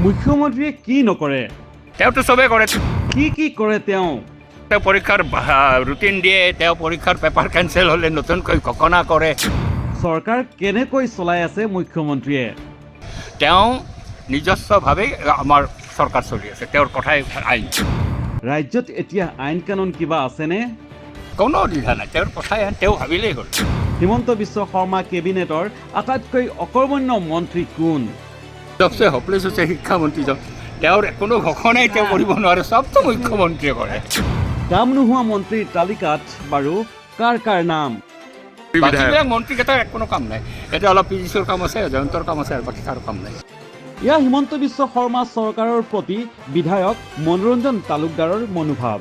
মুখ্যমন্ত্ৰীয়ে কি নকৰে? তেওঁতো চবেই কৰে। কি কৰে তেওঁ? তেওঁ পৰীক্ষাৰ ৰুটিন দিয়ে, তেওঁ পৰীক্ষাৰ পেপাৰ কেঞ্চেল হ'লে নতুনকৈ ঘোষণা কৰে। চৰকাৰ কেনেকৈ চলাই আছে মুখ্যমন্ত্ৰীয়ে? তেওঁ নিজস্বভাৱেই আমাৰ চৰকাৰ চলি আছে, তেওঁৰ কথাই আইন। ৰাজ্যত এতিয়া আইন কানুন কিবা আছেনে? কোনো দ্বিধা নাই, তেওঁৰ কথাই আইন, তেওঁ ভাবিলেই হ'ল। হিমন্ত বিশ্ব শৰ্মা কেবিনেটৰ আটাইতকৈ অকৰ্মণ্য মন্ত্ৰী কোন? চবচে হপলেছ হৈছে শিক্ষামন্ত্ৰীজন। তেওঁৰ কোনো ঘোষণাই তেওঁ কৰিব নোৱাৰে, চবটো মুখ্যমন্ত্ৰীয়ে কৰে। কাম নোহোৱা মন্ত্ৰীৰ তালিকাত বাৰু কাৰ নাম? বাকীবিলাক মন্ত্ৰীকেইটাৰ কোনো কাম নাই। এতিয়া অলপ পিজিচৰ কাম আছে, জয়ন্তৰ কাম আছে, আৰু বাকী কাৰো কাম নাই। এয়া হিমন্ত বিশ্ব শৰ্মা চৰকাৰৰ প্ৰতি বিধায়ক মনোৰঞ্জন তালুকদাৰৰ মনোভাৱ।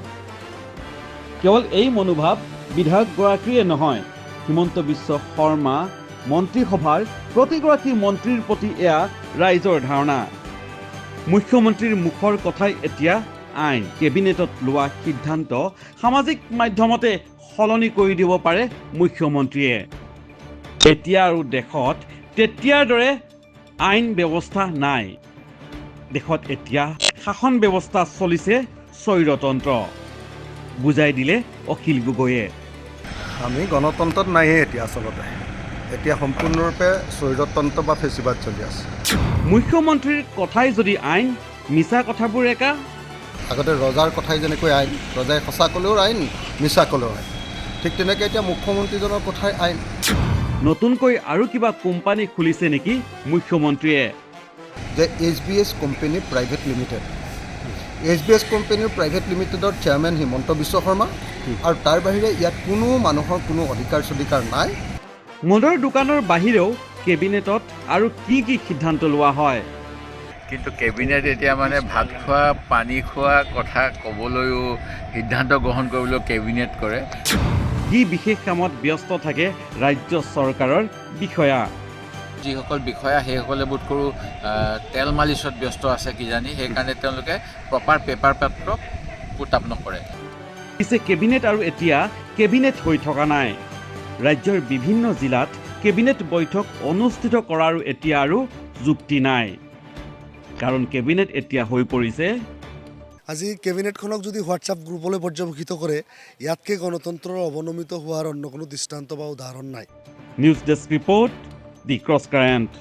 কেৱল এই মনোভাৱ বিধায়কগৰাকীয়ে নহয়, হিমন্ত বিশ্ব শৰ্মা মন্ত্ৰীসভাৰ প্ৰতিগৰাকী মন্ত্ৰীৰ প্ৰতি এয়া ৰাইজৰ ধাৰণা। মুখ্যমন্ত্ৰীৰ মুখৰ কথাই এতিয়া আইন। কেবিনেটত লোৱা সিদ্ধান্ত সামাজিক মাধ্যমতে সলনি কৰি দিব পাৰে মুখ্যমন্ত্ৰীয়ে। এতিয়া আৰু দেশত তেতিয়াৰ দৰে আইন ব্যৱস্থা নাই। দেশত এতিয়া শাসন ব্যৱস্থা চলিছে স্বৈৰতন্ত্ৰ, বুজাই দিলে অখিল গগৈয়ে। আমি গণতন্ত্ৰত নাইয়ে এতিয়া। আচলতে এতিয়া সম্পূৰ্ণৰূপে স্বৈৰতন্ত্ৰ বা ফেচিবাদ চলি আছে। মুখ্যমন্ত্ৰীৰ কথাই যদি আইন, মিছা কথাবোৰ একা। আগতে ৰজাৰ কথাই যেনেকৈ আইন, ৰজাই সঁচা ক'লেও আইন, মিছা ক'লেও আইন, ঠিক তেনেকৈ এতিয়া মুখ্যমন্ত্ৰীজনৰ কথাই আইন। নতুনকৈ আৰু কিবা কোম্পানী খুলিছে নেকি মুখ্যমন্ত্ৰীয়ে? যে HBS company private limited, HBS কোম্পানীৰ প্ৰাইভেট লিমিটেডৰ চেয়াৰমেন হিমন্ত বিশ্ব শৰ্মা, আৰু তাৰ বাহিৰে ইয়াত কোনো মানুহৰ কোনো অধিকাৰ চধিকাৰ নাই। মদৰ দোকানৰ বাহিৰেও কেবিনেটত আৰু কি সিদ্ধান্ত লোৱা হয়? কিন্তু কেবিনেট এতিয়া মানে ভাত খোৱা, পানী খোৱা কথা ক'বলৈও, সিদ্ধান্ত গ্ৰহণ কৰিবলৈও কেবিনেট কৰে। কি বিশেষ কামত ব্যস্ত থাকে ৰাজ্য চৰকাৰৰ বিষয়া? যিসকল বিষয়া সেইসকলে বোধ কৰোঁ তেল মালিচত ব্যস্ত আছে কিজানি, সেইকাৰণে তেওঁলোকে প্ৰপাৰ পেপাৰ পত্ৰ পুট আপ নকৰে। পিছে কেবিনেট আৰু এতিয়া কেবিনেট হৈ থকা নাই। ৰাজ্যৰ বিভিন্ন জিলাত কেবিনেট বৈঠক অনুষ্ঠিত কৰাৰো এতিয়া আৰু যুক্তি নাই, কাৰণ কেবিনেট এতিয়া হৈ পৰিছে। আজি কেবিনেটখনক যদি হোৱাটছআপ গ্ৰুপলৈ পৰ্যবেক্ষিত কৰে, ইয়াতকৈ গণতন্ত্ৰৰ অৱনমিত হোৱাৰ অন্য কোনো দৃষ্টান্ত বা উদাহৰণ নাই। নিউজ ডেস্ক ৰিপৰ্ট, দি ক্ৰছ কাৰেণ্ট।